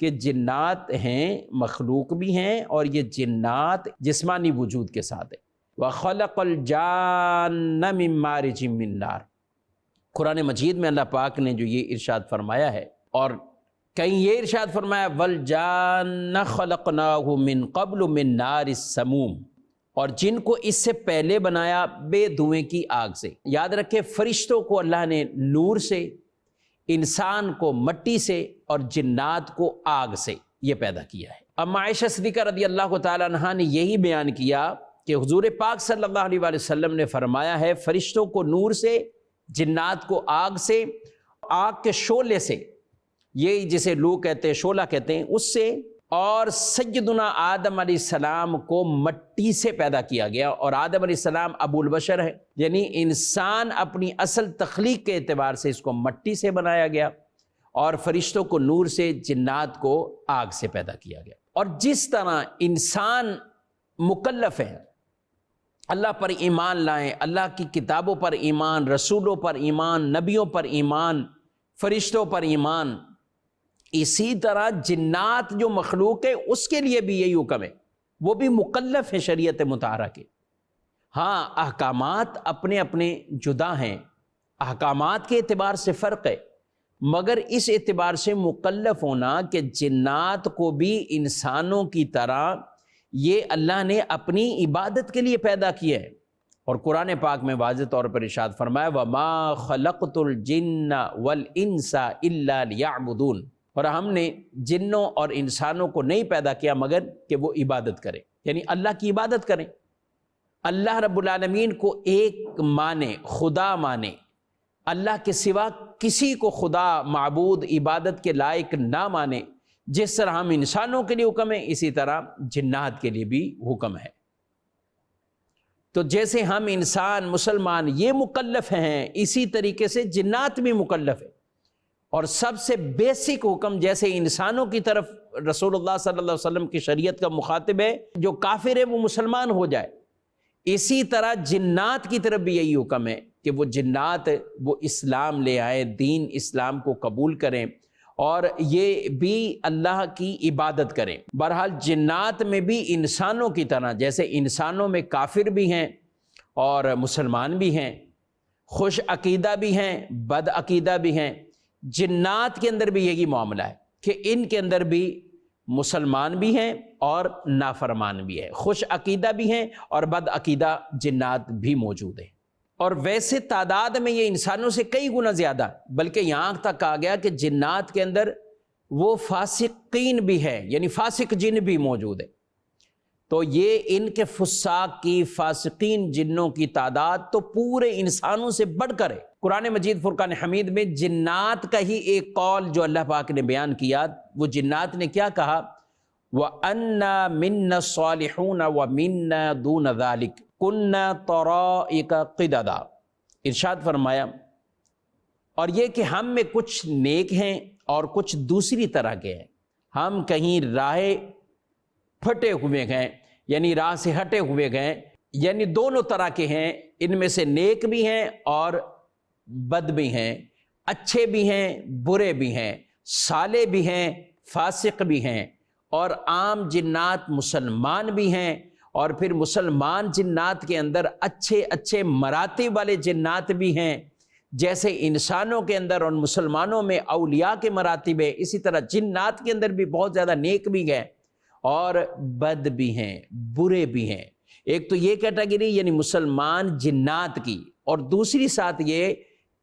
کہ جنات ہیں، مخلوق بھی ہیں، اور یہ جنات جسمانی وجود کے ساتھ ہیں۔ وَخَلَقَ الْجَانَّ مِن مَّارِجٍ مِّن نَّارٍ، قرآن مجید میں اللہ پاک نے جو یہ ارشاد فرمایا ہے، اور کہیں یہ ارشاد فرمایا وَالْجَانَّ خَلَقْنَاهُ مِن قَبْلُ مِن نَّارِ السَّمُومِ، اور جن کو اس سے پہلے بنایا بے دھوئیں کی آگ سے۔ یاد رکھیں فرشتوں کو اللہ نے نور سے، انسان کو مٹی سے، اور جنات کو آگ سے یہ پیدا کیا ہے۔ اب عائشہ صدیقہ رضی اللہ تعالیٰ عنہا نے یہی بیان کیا کہ حضور پاک صلی اللہ علیہ وآلہ وسلم نے فرمایا ہے فرشتوں کو نور سے، جنات کو آگ سے، آگ کے شعلے سے، یہ جسے لوگ کہتے ہیں شعلہ کہتے ہیں، اس سے، اور سیدنا آدم علیہ السلام کو مٹی سے پیدا کیا گیا، اور آدم علیہ السلام ابو البشر ہے، یعنی انسان اپنی اصل تخلیق کے اعتبار سے اس کو مٹی سے بنایا گیا، اور فرشتوں کو نور سے، جنات کو آگ سے پیدا کیا گیا۔ اور جس طرح انسان مکلف ہے اللہ پر ایمان لائیں، اللہ کی کتابوں پر ایمان، رسولوں پر ایمان، نبیوں پر ایمان، فرشتوں پر ایمان، اسی طرح جنات جو مخلوق ہے اس کے لیے بھی یہی حکم ہے، وہ بھی مکلف ہیں شریعت مطہرہ کے۔ ہاں احکامات اپنے اپنے جدا ہیں، احکامات کے اعتبار سے فرق ہے، مگر اس اعتبار سے مکلف ہونا کہ جنات کو بھی انسانوں کی طرح یہ اللہ نے اپنی عبادت کے لیے پیدا کیا ہے، اور قرآن پاک میں واضح طور پر ارشاد فرمایا وَمَا خَلَقْتُ الْجِنَّ وَالْإِنسَ إِلَّا لِيَعْبُدُونَ، اور ہم نے جنوں اور انسانوں کو نہیں پیدا کیا مگر کہ وہ عبادت کریں، یعنی اللہ کی عبادت کریں، اللہ رب العالمین کو ایک مانے، خدا مانے، اللہ کے سوا کسی کو خدا، معبود، عبادت کے لائق نہ مانے۔ جس طرح ہم انسانوں کے لیے حکم ہے اسی طرح جنات کے لیے بھی حکم ہے۔ تو جیسے ہم انسان مسلمان یہ مکلف ہیں، اسی طریقے سے جنات بھی مکلف ہے، اور سب سے بیسک حکم جیسے انسانوں کی طرف رسول اللہ صلی اللہ علیہ وسلم کی شریعت کا مخاطب ہے جو کافر ہے وہ مسلمان ہو جائے، اسی طرح جنات کی طرف بھی یہی حکم ہے کہ وہ جنات وہ اسلام لے آئے، دین اسلام کو قبول کریں، اور یہ بھی اللہ کی عبادت کریں۔ بہرحال جنات میں بھی انسانوں کی طرح، جیسے انسانوں میں کافر بھی ہیں اور مسلمان بھی ہیں، خوش عقیدہ بھی ہیں، بد عقیدہ بھی ہیں، جنات کے اندر بھی یہی معاملہ ہے کہ ان کے اندر بھی مسلمان بھی ہیں اور نافرمان بھی ہیں، خوش عقیدہ بھی ہیں اور بد عقیدہ جنات بھی موجود ہیں۔ اور ویسے تعداد میں یہ انسانوں سے کئی گنا زیادہ، بلکہ یہاں تک کہا گیا کہ جنات کے اندر وہ فاسقین بھی ہیں، یعنی فاسق جن بھی موجود ہیں، تو یہ ان کے فساق کی، فاسقین جنوں کی تعداد تو پورے انسانوں سے بڑھ کر ہے۔ قرآن مجید فرقان حمید میں جنات کا ہی ایک قول جو اللہ پاک نے بیان کیا، وہ جنات نے کیا کہا وَأَنَّا مِنَّا الصَّالِحُونَ وَمِنَّا دُونَ ذَلِكَ كُنَّا طَرَائِقَ قِدَدًا، ارشاد فرمایا اور یہ کہ ہم میں کچھ نیک ہیں اور کچھ دوسری طرح کے ہیں، ہم کہیں راہ پھٹے ہوئے گئے، یعنی راہ سے ہٹے ہوئے گئے، یعنی دونوں طرح کے ہیں، ان میں سے نیک بھی ہیں اور بد بھی ہیں، اچھے بھی ہیں، برے بھی ہیں، صالح بھی ہیں، فاسق بھی ہیں، اور عام جنات مسلمان بھی ہیں، اور پھر مسلمان جنات کے اندر اچھے اچھے مراتب والے جنات بھی ہیں، جیسے انسانوں کے اندر اور مسلمانوں میں اولیاء کے مراتب ہے، اسی طرح جنات کے اندر بھی بہت زیادہ نیک بھی ہیں اور بد بھی ہیں، برے بھی ہیں۔ ایک تو یہ کیٹیگری یعنی مسلمان جنات کی، اور دوسری ساتھ یہ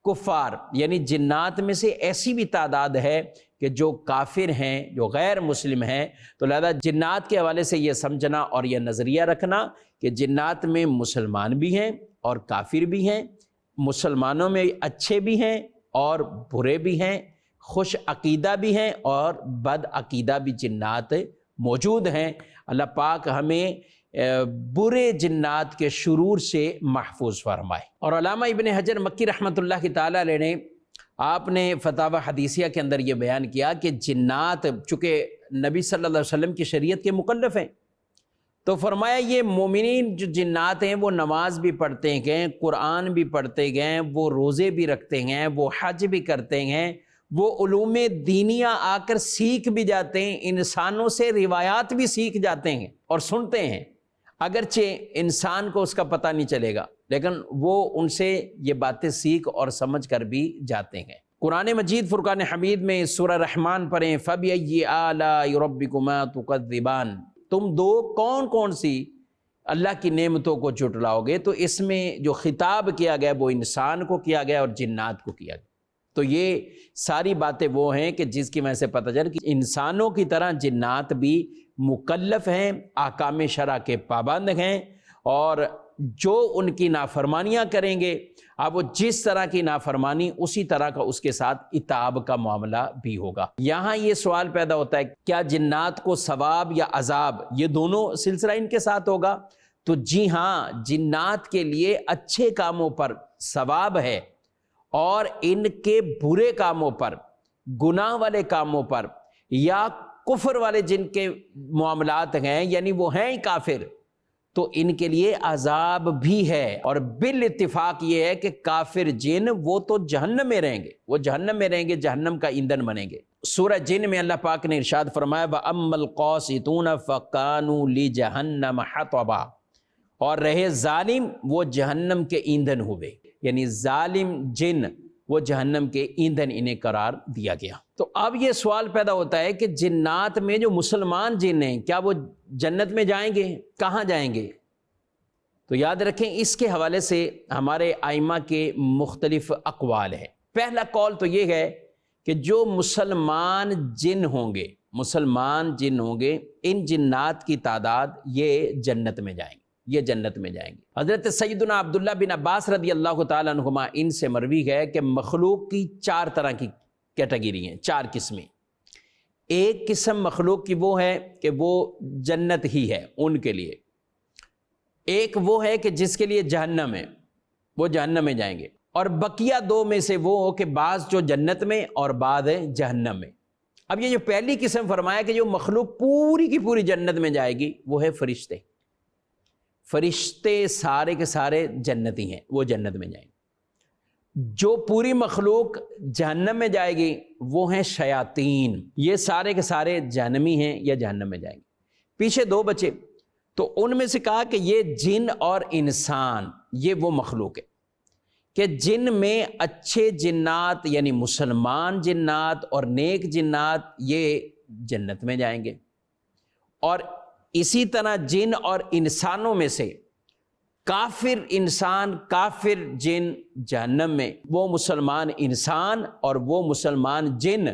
کفار، یعنی جنات میں سے ایسی بھی تعداد ہے کہ جو کافر ہیں، جو غیر مسلم ہیں، تو لہذا جنات کے حوالے سے یہ سمجھنا اور یہ نظریہ رکھنا کہ جنات میں مسلمان بھی ہیں اور کافر بھی ہیں، مسلمانوں میں اچھے بھی ہیں اور برے بھی ہیں، خوش عقیدہ بھی ہیں اور بد عقیدہ بھی جنات موجود ہیں۔ اللہ پاک ہمیں برے جنات کے شرور سے محفوظ فرمائے۔ اور علامہ ابن حجر مکی رحمۃ اللہ کی تعالیٰ علیہ نے آپ نے فتاوی حدیثیہ کے اندر یہ بیان کیا کہ جنات چونکہ نبی صلی اللہ علیہ وسلم کی شریعت کے مکلف ہیں، تو فرمایا یہ مومنین جو جنات ہیں وہ نماز بھی پڑھتے گئے، قرآن بھی پڑھتے گئے، وہ روزے بھی رکھتے ہیں، وہ حج بھی کرتے ہیں، وہ علوم دینیہ آ کر سیکھ بھی جاتے ہیں، انسانوں سے روایات بھی سیکھ جاتے ہیں اور سنتے ہیں، اگرچہ انسان کو اس کا پتہ نہیں چلے گا، لیکن وہ ان سے یہ باتیں سیکھ اور سمجھ کر بھی جاتے ہیں۔ قرآن مجید فرقان حمید میں سورہ رحمان پڑھیں، فَبِأَيِّ آلَاءِ رَبِّكُمَا تُكَذِّبَانِ، تم دو کون کون سی اللہ کی نعمتوں کو جھٹلاؤ گے؟ تو اس میں جو خطاب کیا گیا وہ انسان کو کیا گیا اور جنات کو کیا گیا۔ تو یہ ساری باتیں وہ ہیں کہ جس کی وجہ سے پتہ چل کہ انسانوں کی طرح جنات بھی مکلف ہیں، احکام شرع کے پابند ہیں، اور جو ان کی نافرمانیاں کریں گے، اب وہ جس طرح کی نافرمانی اسی طرح کا اس کے ساتھ عتاب کا معاملہ بھی ہوگا۔ یہاں یہ سوال پیدا ہوتا ہے کیا جنات کو ثواب یا عذاب یہ دونوں سلسلہ ان کے ساتھ ہوگا؟ تو جی ہاں، جنات کے لیے اچھے کاموں پر ثواب ہے، اور ان کے برے کاموں پر، گناہ والے کاموں پر یا کفر والے جن کے معاملات ہیں، یعنی وہ ہیں ہی کافر، تو ان کے لیے عذاب بھی ہے۔ اور بالاتفاق یہ ہے کہ کافر جن وہ تو جہنم میں رہیں گے، وہ جہنم میں رہیں گے، جہنم کا ایندھن بنیں گے۔ سورہ جن میں اللہ پاک نے ارشاد فرمایا وَأَمَّا الْقَاسِطُونَ فَكَانُوا لِجَهَنَّمَ حَطَبًا، اور رہے ظالم وہ جہنم کے ایندھن ہوئے، یعنی ظالم جن وہ جہنم کے ایندھن انہیں قرار دیا گیا۔ تو اب یہ سوال پیدا ہوتا ہے کہ جنات میں جو مسلمان جن ہیں کیا وہ جنت میں جائیں گے؟ کہاں جائیں گے؟ تو یاد رکھیں اس کے حوالے سے ہمارے ائمہ کے مختلف اقوال ہیں۔ پہلا قول تو یہ ہے کہ جو مسلمان جن ہوں گے، ان جنات کی تعداد یہ جنت میں جائیں گے، یہ جنت میں جائیں گے۔ حضرت سیدنا عبداللہ بن عباس رضی اللہ تعالیٰ عنہما ان سے مروی ہے کہ مخلوق کی 4 طرح کی کیٹیگری ہیں، 4 قسمیں۔ ایک قسم مخلوق کی وہ ہے کہ وہ جنت ہی ہے ان کے لیے، ایک وہ ہے کہ جس کے لیے جہنم ہے، وہ جہنم میں جائیں گے، اور بقیہ 2 میں سے وہ ہو کہ بعض جو جنت میں اور بعض جہنم میں۔ اب یہ جو پہلی قسم فرمایا کہ جو مخلوق پوری کی پوری جنت میں جائے گی وہ ہے فرشتے۔ فرشتے سارے کے سارے جنتی ہیں، وہ جنت میں جائیں گے۔ جو پوری مخلوق جہنم میں جائے گی وہ ہیں شیاطین، یہ سارے کے سارے جہنمی ہیں یا جہنم میں جائیں گے۔ پیچھے 2 بچے، تو ان میں سے کہا کہ یہ جن اور انسان یہ وہ مخلوق ہے کہ جن میں اچھے جنات یعنی مسلمان جنات اور نیک جنات یہ جنت میں جائیں گے، اور اسی طرح جن اور انسانوں میں سے کافر انسان کافر جن جہنم میں، وہ مسلمان انسان اور وہ مسلمان جن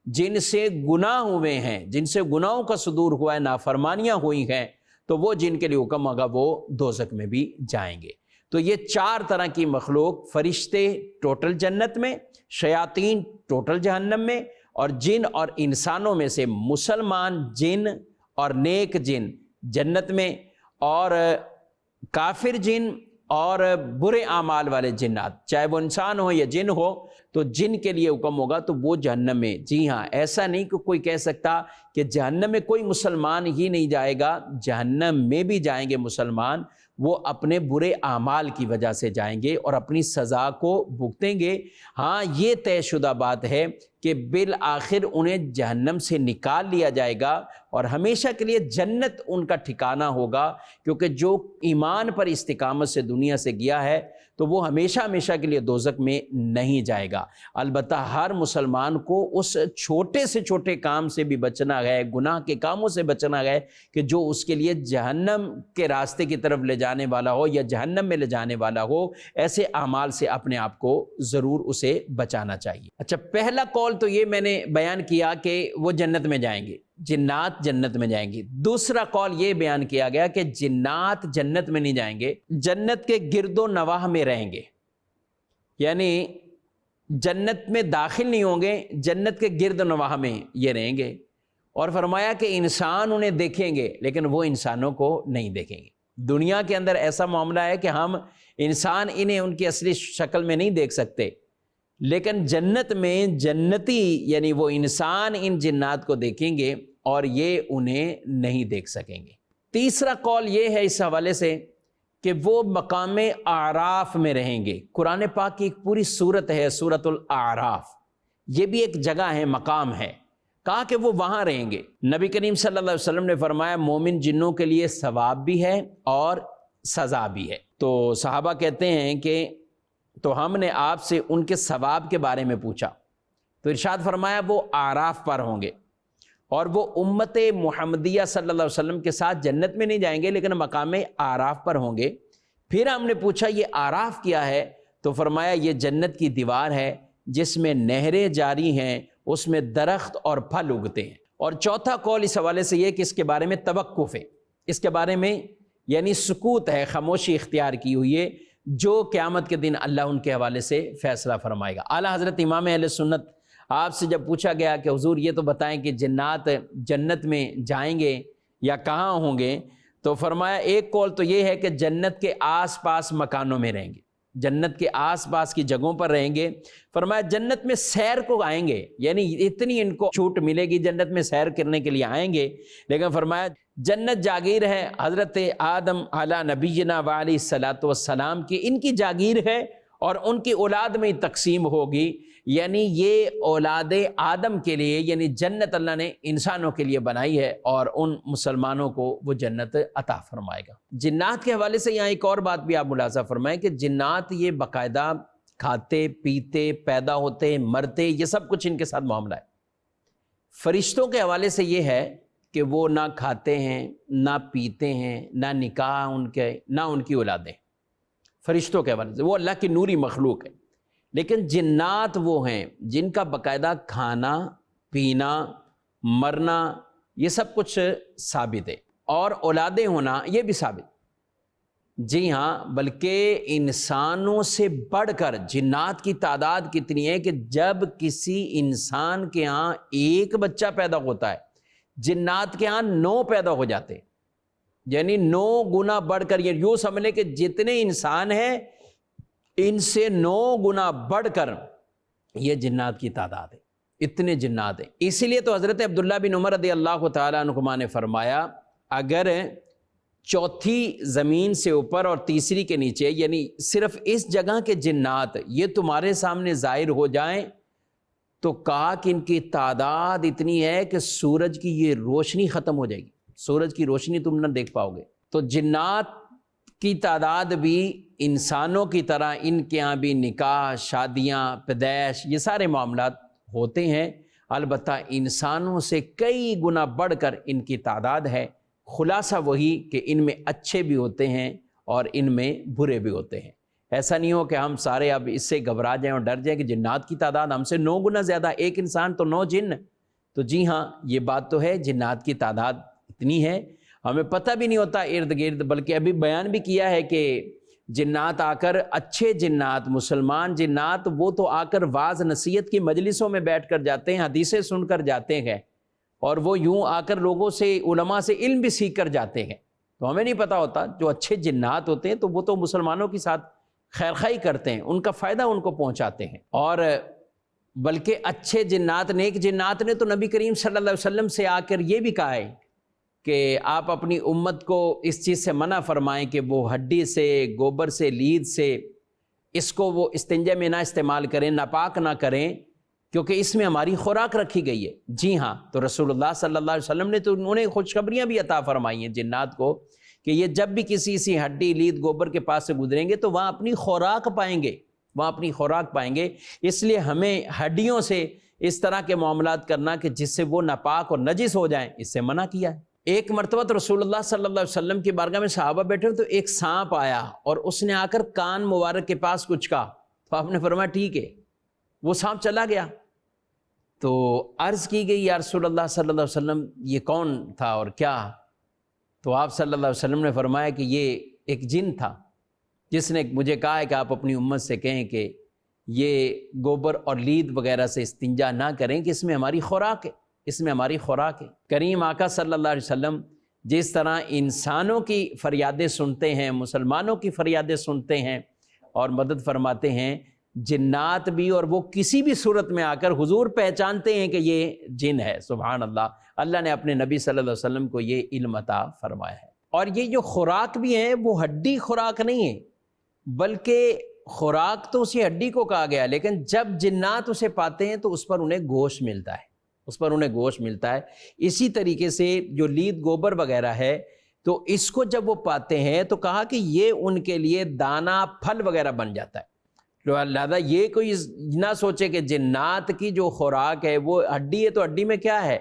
جن سے گناہ ہوئے ہیں، جن سے گناہوں کا صدور ہوا ہے، نافرمانیاں ہوئی ہیں، تو وہ جن کے لیے حکم ہوگا وہ دوزخ میں بھی جائیں گے۔ تو یہ 4 طرح کی مخلوق، فرشتے ٹوٹل جنت میں، شیاطین ٹوٹل جہنم میں، اور جن اور انسانوں میں سے مسلمان جن اور نیک جن جنت میں، اور کافر جن اور برے اعمال والے جنات، چاہے وہ انسان ہو یا جن ہو، تو جن کے لیے حکم ہوگا تو وہ جہنم میں۔ جی ہاں، ایسا نہیں کہ کوئی کہہ سکتا کہ جہنم میں کوئی مسلمان ہی نہیں جائے گا، جہنم میں بھی جائیں گے مسلمان، وہ اپنے برے اعمال کی وجہ سے جائیں گے اور اپنی سزا کو بھگتیں گے۔ ہاں، یہ طے شدہ بات ہے کہ بالآخر انہیں جہنم سے نکال لیا جائے گا اور ہمیشہ کے لیے جنت ان کا ٹھکانہ ہوگا، کیونکہ جو ایمان پر استقامت سے دنیا سے گیا ہے تو وہ ہمیشہ ہمیشہ کے لیے دوزخ میں نہیں جائے گا۔ البتہ ہر مسلمان کو اس چھوٹے سے چھوٹے کام سے بھی بچنا ہے، گناہ کے کاموں سے بچنا ہے کہ جو اس کے لیے جہنم کے راستے کی طرف لے جانے والا ہو یا جہنم میں لے جانے والا ہو، ایسے اعمال سے اپنے آپ کو ضرور اسے بچانا چاہیے۔ اچھا، پہلا قول تو یہ میں نے بیان کیا کہ وہ جنت میں جائیں گے، جنات جنت میں جائیں گی۔ دوسرا قول یہ بیان کیا گیا کہ جنات جنت میں نہیں جائیں گے، جنت کے گرد و نواح میں رہیں گے، یعنی جنت میں داخل نہیں ہوں گے، جنت کے گرد و نواح میں یہ رہیں گے۔ اور فرمایا کہ انسان انہیں دیکھیں گے لیکن وہ انسانوں کو نہیں دیکھیں گے۔ دنیا کے اندر ایسا معاملہ ہے کہ ہم انسان انہیں ان کی اصلی شکل میں نہیں دیکھ سکتے، لیکن جنت میں جنتی یعنی وہ انسان ان جنات کو دیکھیں گے اور یہ انہیں نہیں دیکھ سکیں گے۔ تیسرا قول یہ ہے اس حوالے سے کہ وہ مقام اعراف میں رہیں گے۔ قرآن پاک کی ایک پوری سورت ہے، سورۃ الاعراف، یہ بھی ایک جگہ ہے، مقام ہے، کہا کہ وہ وہاں رہیں گے۔ نبی کریم صلی اللہ علیہ وسلم نے فرمایا مومن جنوں کے لیے ثواب بھی ہے اور سزا بھی ہے۔ تو صحابہ کہتے ہیں کہ تو ہم نے آپ سے ان کے ثواب کے بارے میں پوچھا، تو ارشاد فرمایا وہ اعراف پر ہوں گے اور وہ امت محمدیہ صلی اللہ علیہ وسلم کے ساتھ جنت میں نہیں جائیں گے لیکن مقام اعراف پر ہوں گے۔ پھر ہم نے پوچھا یہ اعراف کیا ہے؟ تو فرمایا یہ جنت کی دیوار ہے جس میں نہریں جاری ہیں، اس میں درخت اور پھل اگتے ہیں۔ اور چوتھا قول اس حوالے سے یہ کہ اس کے بارے میں توقف ہے، اس کے بارے میں یعنی سکوت ہے، خاموشی اختیار کی ہوئی ہے، جو قیامت کے دن اللہ ان کے حوالے سے فیصلہ فرمائے گا۔ اعلیٰ حضرت امام اہل سنت آپ سے جب پوچھا گیا کہ حضور یہ تو بتائیں کہ جنات جنت میں جائیں گے یا کہاں ہوں گے، تو فرمایا ایک قول تو یہ ہے کہ جنت کے آس پاس مکانوں میں رہیں گے، جنت کے آس پاس کی جگہوں پر رہیں گے۔ فرمایا جنت میں سیر کو آئیں گے، یعنی اتنی ان کو چھوٹ ملے گی، جنت میں سیر کرنے کے لیے آئیں گے، لیکن فرمایا جنت جاگیر ہے حضرت آدم علی نبینا و علیہ الصلاۃ والسلام کی، ان کی جاگیر ہے اور ان کی اولاد میں تقسیم ہوگی، یعنی یہ اولاد آدم کے لیے، یعنی جنت اللہ نے انسانوں کے لیے بنائی ہے اور ان مسلمانوں کو وہ جنت عطا فرمائے گا۔ جنات کے حوالے سے یہاں ایک اور بات بھی آپ ملاحظہ فرمائیں کہ جنات یہ باقاعدہ کھاتے پیتے پیدا ہوتے مرتے، یہ سب کچھ ان کے ساتھ معاملہ ہے۔ فرشتوں کے حوالے سے یہ ہے کہ وہ نہ کھاتے ہیں نہ پیتے ہیں، نہ نکاح ان کے، نہ ان کی اولادیں۔ فرشتوں کے حوالے سے وہ اللہ کی نوری مخلوق ہے، لیکن جنات وہ ہیں جن کا باقاعدہ کھانا پینا مرنا یہ سب کچھ ثابت ہے، اور اولادیں ہونا یہ بھی ثابت۔ جی ہاں، بلکہ انسانوں سے بڑھ کر جنات کی تعداد کتنی ہے کہ جب کسی انسان کے ہاں ایک بچہ پیدا ہوتا ہے، جنات کے ہاں 9 پیدا ہو جاتے ہیں، یعنی 9 گنا بڑھ کر، یہ یوں سمجھ لیں کہ جتنے انسان ہیں ان سے 9 گنا بڑھ کر یہ جنات کی تعداد ہے، اتنے جنات ہیں۔ اسی لیے تو حضرت عبداللہ بن عمر رضی اللہ تعالیٰ عنہما نے فرمایا اگر چوتھی زمین سے اوپر اور تیسری کے نیچے، یعنی صرف اس جگہ کے جنات یہ تمہارے سامنے ظاہر ہو جائیں تو کہا کہ ان کی تعداد اتنی ہے کہ سورج کی یہ روشنی ختم ہو جائے گی، سورج کی روشنی تم نہ دیکھ پاؤ گے۔ تو جنات کی تعداد بھی انسانوں کی طرح ان کے ہاں بھی نکاح شادیاں پیدائش یہ سارے معاملات ہوتے ہیں، البتہ انسانوں سے کئی گنا بڑھ کر ان کی تعداد ہے۔ خلاصہ وہی کہ ان میں اچھے بھی ہوتے ہیں اور ان میں برے بھی ہوتے ہیں۔ ایسا نہیں ہو کہ ہم سارے اب اس سے گھبرا جائیں اور ڈر جائیں کہ جنات کی تعداد ہم سے 9 گنا زیادہ، ایک انسان تو 9 جن۔ تو جی ہاں یہ بات تو ہے، جنات کی تعداد اتنی ہے، ہمیں پتہ بھی نہیں ہوتا ارد گرد، بلکہ ابھی بیان بھی کیا ہے کہ جنات آ کر، اچھے جنات مسلمان جنات وہ تو آ کر واعظ نصیحت کی مجلسوں میں بیٹھ کر جاتے ہیں، حدیثیں سن کر جاتے ہیں، اور وہ یوں آ کر لوگوں سے علماء سے علم بھی سیکھ کر جاتے ہیں۔ تو ہمیں نہیں پتہ ہوتا جو اچھے جنات ہوتے ہیں تو وہ تو مسلمانوں کے ساتھ خیرخواہی کرتے ہیں، ان کا فائدہ ان کو پہنچاتے ہیں۔ اور بلکہ اچھے جنات نیک جنات نے تو نبی کریم صلی اللہ علیہ وسلم سے آ کر یہ بھی کہا ہے کہ آپ اپنی امت کو اس چیز سے منع فرمائیں کہ وہ ہڈی سے گوبر سے لید سے اس کو وہ استنجا میں نہ استعمال کریں، ناپاک نہ کریں، کیونکہ اس میں ہماری خوراک رکھی گئی ہے۔ جی ہاں، تو رسول اللہ صلی اللہ علیہ وسلم نے تو انہیں خوشخبریاں بھی عطا فرمائی ہیں جنات کو کہ یہ جب بھی کسی ہڈی لید گوبر کے پاس سے گزریں گے تو وہاں اپنی خوراک پائیں گے، وہاں اپنی خوراک پائیں گے۔ اس لیے ہمیں ہڈیوں سے اس طرح کے معاملات کرنا کہ جس سے وہ ناپاک اور نجس ہو جائیں، اس سے منع کیا ہے۔ ایک مرتبہ تو رسول اللہ صلی اللہ علیہ وسلم کی بارگاہ میں صحابہ بیٹھے تو ایک سانپ آیا اور اس نے آ کر کان مبارک کے پاس کچھ کہا، تو آپ نے فرمایا ٹھیک ہے، وہ سانپ چلا گیا۔ تو عرض کی گئی یا رسول اللہ صلی اللہ علیہ وسلم یہ کون تھا اور کیا؟ تو آپ صلی اللہ علیہ وسلم نے فرمایا کہ یہ ایک جن تھا جس نے مجھے کہا ہے کہ آپ اپنی امت سے کہیں کہ یہ گوبر اور لید وغیرہ سے استنجا نہ کریں کہ اس میں ہماری خوراک ہے، اس میں ہماری خوراک ہے۔ کریم آقا صلی اللہ علیہ وسلم جس طرح انسانوں کی فریادیں سنتے ہیں، مسلمانوں کی فریادیں سنتے ہیں اور مدد فرماتے ہیں، جنات بھی اور وہ کسی بھی صورت میں آ کر حضور پہچانتے ہیں کہ یہ جن ہے۔ سبحان اللہ، اللہ نے اپنے نبی صلی اللہ علیہ وسلم کو یہ علم عطا فرمایا ہے۔ اور یہ جو خوراک بھی ہے وہ ہڈی خوراک نہیں ہے، بلکہ خوراک تو اسی ہڈی کو کہا گیا، لیکن جب جنات اسے پاتے ہیں تو اس پر انہیں گوشت ملتا ہے، اس پر انہیں گوشت ملتا ہے۔ اسی طریقے سے جو لید گوبر وغیرہ ہے، تو اس کو جب وہ پاتے ہیں تو کہا کہ یہ ان کے لیے دانہ پھل وغیرہ بن جاتا ہے۔ لہذا یہ کوئی نہ سوچے کہ جنات کی جو خوراک ہے وہ ہڈی ہے، تو ہڈی میں کیا ہے؟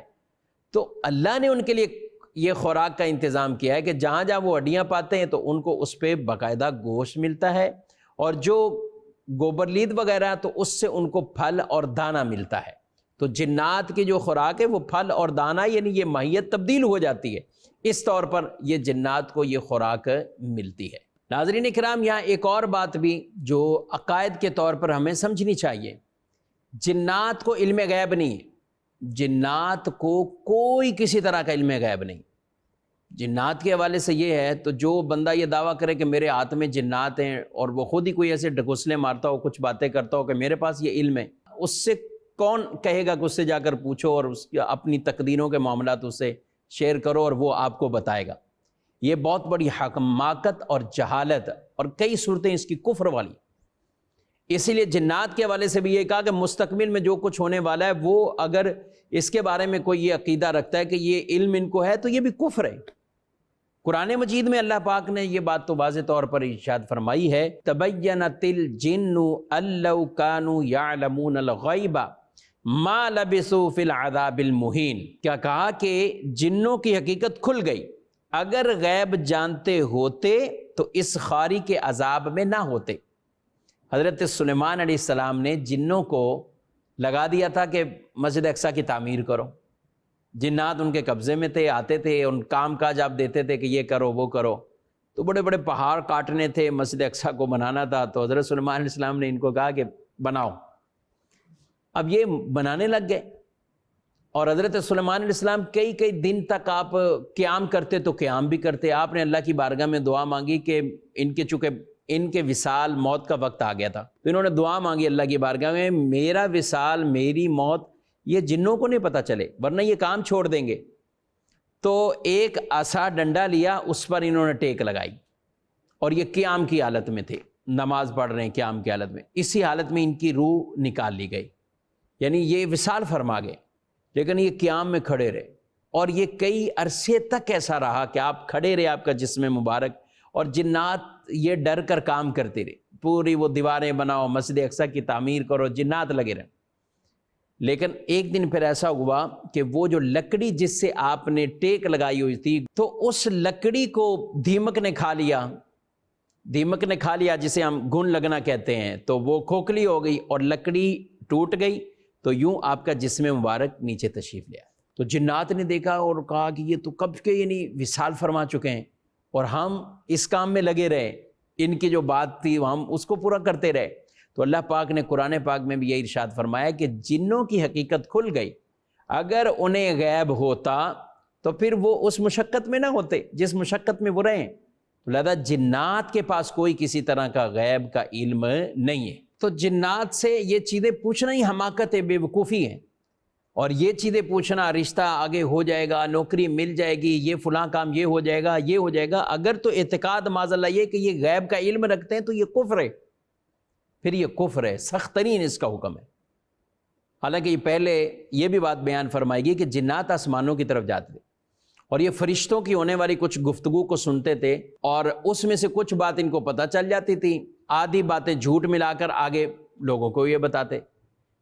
تو اللہ نے ان کے لیے یہ خوراک کا انتظام کیا ہے کہ جہاں جہاں وہ ہڈیاں پاتے ہیں تو ان کو اس پہ باقاعدہ گوشت ملتا ہے، اور جو گوبر لید وغیرہ تو اس سے ان کو پھل اور دانہ ملتا ہے۔ تو جنات کی جو خوراک ہے وہ پھل اور دانہ، یعنی یہ ماہیت تبدیل ہو جاتی ہے، اس طور پر یہ جنات کو یہ خوراک ملتی ہے۔ ناظرین کرام، یہاں ایک اور بات بھی جو عقائد کے طور پر ہمیں سمجھنی چاہیے، جنات کو علم غیب نہیں ہے، جنات کو کوئی کسی طرح کا علم غیب نہیں۔ جنات کے حوالے سے یہ ہے، تو جو بندہ یہ دعویٰ کرے کہ میرے ہاتھ میں جنات ہیں اور وہ خود ہی کوئی ایسے ڈھکوسلے مارتا ہو، کچھ باتیں کرتا ہو کہ میرے پاس یہ علم ہے، اس سے کون کہے گا کہ اس سے جا کر پوچھو اور اس کی اپنی تقدیروں کے معاملات اس سے شیئر کرو اور وہ آپ کو بتائے گا؟ یہ بہت بڑی حماقت اور جہالت، اور کئی صورتیں اس کی کفر والی۔ اسی لیے جنات کے حوالے سے بھی یہ کہا کہ مستقبل میں جو کچھ ہونے والا ہے، وہ اگر اس کے بارے میں کوئی یہ عقیدہ رکھتا ہے کہ یہ علم ان کو ہے، تو یہ بھی کفر ہے۔ قرآن مجید میں اللہ پاک نے یہ بات تو واضح طور پر ارشاد فرمائی ہے، تبینت الجن ان لو کانوا یعلمون الغیب ما لبثوا فی العذاب المہین۔ کیا کہا کہ جنوں کی حقیقت کھل گئی، اگر غیب جانتے ہوتے تو اس خاری کے عذاب میں نہ ہوتے۔ حضرت سلیمان علیہ السلام نے جنوں کو لگا دیا تھا کہ مسجد اقصیٰ کی تعمیر کرو، جنات ان کے قبضے میں تھے، آتے تھے، ان کام کاج آپ دیتے تھے کہ یہ کرو وہ کرو، تو بڑے بڑے پہاڑ کاٹنے تھے، مسجد اقصیٰ کو بنانا تھا، تو حضرت سلیمان علیہ السلام نے ان کو کہا کہ بناؤ۔ اب یہ بنانے لگ گئے، اور حضرت سلیمان علیہ السلام کئی دن تک آپ قیام کرتے تو قیام بھی کرتے۔ آپ نے اللہ کی بارگاہ میں دعا مانگی کہ چونکہ ان کے وصال موت کا وقت آ گیا تھا، تو انہوں نے دعا مانگی اللہ کی بارگاہ میں، میرا وصال، میری موت یہ جنوں کو نہیں پتہ چلے، ورنہ یہ کام چھوڑ دیں گے۔ تو ایک عصا ڈنڈا لیا، اس پر انہوں نے ٹیک لگائی، اور یہ قیام کی حالت میں تھے، نماز پڑھ رہے ہیں قیام کی حالت میں، اسی حالت میں ان کی روح نکال لی گئی، یعنی یہ وصال فرما گئے، لیکن یہ قیام میں کھڑے رہے، اور یہ کئی عرصے تک ایسا رہا کہ آپ کھڑے رہے، آپ کا جسم مبارک، اور جنات یہ ڈر کر کام کرتے رہے، پوری وہ دیواریں بناؤ، مسجد اقصیٰ کی تعمیر کرو، جنات لگے رہے۔ لیکن ایک دن پھر ایسا ہوا کہ وہ جو لکڑی جس سے آپ نے ٹیک لگائی ہوئی تھی، تو اس لکڑی کو دیمک نے کھا لیا، دیمک نے کھا لیا جسے ہم گن لگنا کہتے ہیں، تو وہ کھوکھلی ہو گئی اور لکڑی ٹوٹ گئی، تو یوں آپ کا جسم مبارک نیچے تشریف لے آیا۔ تو جنات نے دیکھا اور کہا کہ یہ تو کب کے یعنی وصال فرما چکے ہیں، اور ہم اس کام میں لگے رہے، ان کی جو بات تھی ہم اس کو پورا کرتے رہے۔ تو اللہ پاک نے قرآن پاک میں بھی یہ ارشاد فرمایا کہ جنوں کی حقیقت کھل گئی، اگر انہیں غیب ہوتا تو پھر وہ اس مشقت میں نہ ہوتے جس مشقت میں وہ رہے ہیں۔ لہذا جنات کے پاس کوئی کسی طرح کا غیب کا علم نہیں ہے، تو جنات سے یہ چیزیں پوچھنا ہی حماقت ہے، بے وقوفی ہے، اور یہ چیزیں پوچھنا رشتہ آگے ہو جائے گا، نوکری مل جائے گی، یہ فلاں کام یہ ہو جائے گا، یہ ہو جائے گا، اگر تو اعتقاد معاذ اللہ یہ کہ یہ غیب کا علم رکھتے ہیں تو یہ کفر ہے، پھر یہ کفر ہے، سخت ترین اس کا حکم ہے۔ حالانکہ یہ پہلے یہ بھی بات بیان فرمائے گی کہ جنات آسمانوں کی طرف جاتے تھے اور یہ فرشتوں کی ہونے والی کچھ گفتگو کو سنتے تھے، اور اس میں سے کچھ بات ان کو پتہ چل جاتی تھی، آدھی باتیں جھوٹ ملا کر آگے لوگوں کو یہ بتاتے۔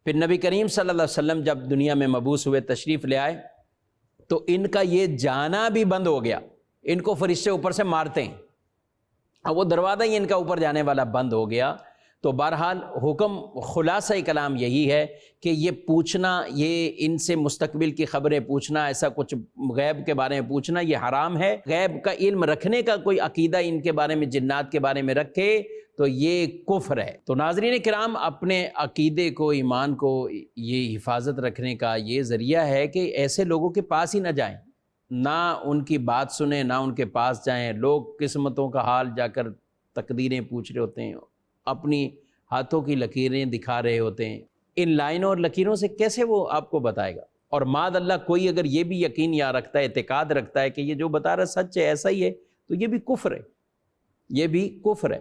پھر نبی کریم صلی اللہ علیہ وسلم جب دنیا میں مبعوث ہوئے، تشریف لے آئے، تو ان کا یہ جانا بھی بند ہو گیا، ان کو فرشتے اوپر سے مارتے ہیں، اب وہ دروازہ ہی ان کا اوپر جانے والا بند ہو گیا۔ تو بہرحال حکم خلاصہ کلام یہی ہے کہ یہ پوچھنا، یہ ان سے مستقبل کی خبریں پوچھنا، ایسا کچھ غیب کے بارے میں پوچھنا یہ حرام ہے۔ غیب کا علم رکھنے کا کوئی عقیدہ ان کے بارے میں، جنات کے بارے میں رکھے تو یہ کفر ہے۔ تو ناظرین کرام، اپنے عقیدے کو، ایمان کو یہ حفاظت رکھنے کا یہ ذریعہ ہے کہ ایسے لوگوں کے پاس ہی نہ جائیں، نہ ان کی بات سنیں، نہ ان کے پاس جائیں۔ لوگ قسمتوں کا حال جا کر تقدیریں پوچھ رہے ہوتے ہیں، اپنی ہاتھوں کی لکیریں دکھا رہے ہوتے ہیں، ان لائنوں اور لکیروں سے کیسے وہ آپ کو بتائے گا؟ اور معاذ اللہ کوئی اگر یہ بھی یقین یا رکھتا ہے، اعتقاد رکھتا ہے کہ یہ جو بتا رہا سچ ہے، ایسا ہی ہے، تو یہ بھی کفر ہے، یہ بھی کفر ہے۔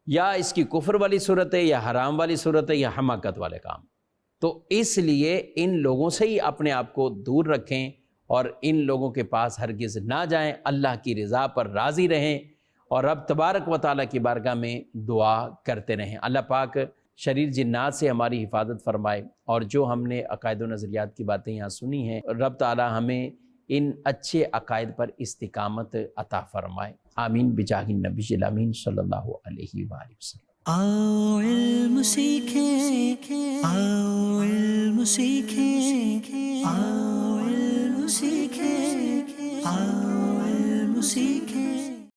یا اس کی کفر والی صورت ہے، یا حرام والی صورت ہے، یا حماقت والے کام۔ تو اس لیے ان لوگوں سے ہی اپنے آپ کو دور رکھیں اور ان لوگوں کے پاس ہرگز نہ جائیں، اللہ کی رضا پر راضی رہیں اور رب تبارک و تعالیٰ کی بارگاہ میں دعا کرتے رہیں۔ اللہ پاک شریر جنات سے ہماری حفاظت فرمائے، اور جو ہم نے عقائد و نظریات کی باتیں یہاں سنی ہیں، رب تعالیٰ ہمیں ان اچھے عقائد پر استقامت عطا فرمائے۔ آمین بجاہ النبی الامین صلی اللہ علیہ وآلہ وسلم۔ آؤ علم سیکھیں، آؤ علم سیکھیں، آؤ علم سیکھیں، آؤ علم سیکھیں۔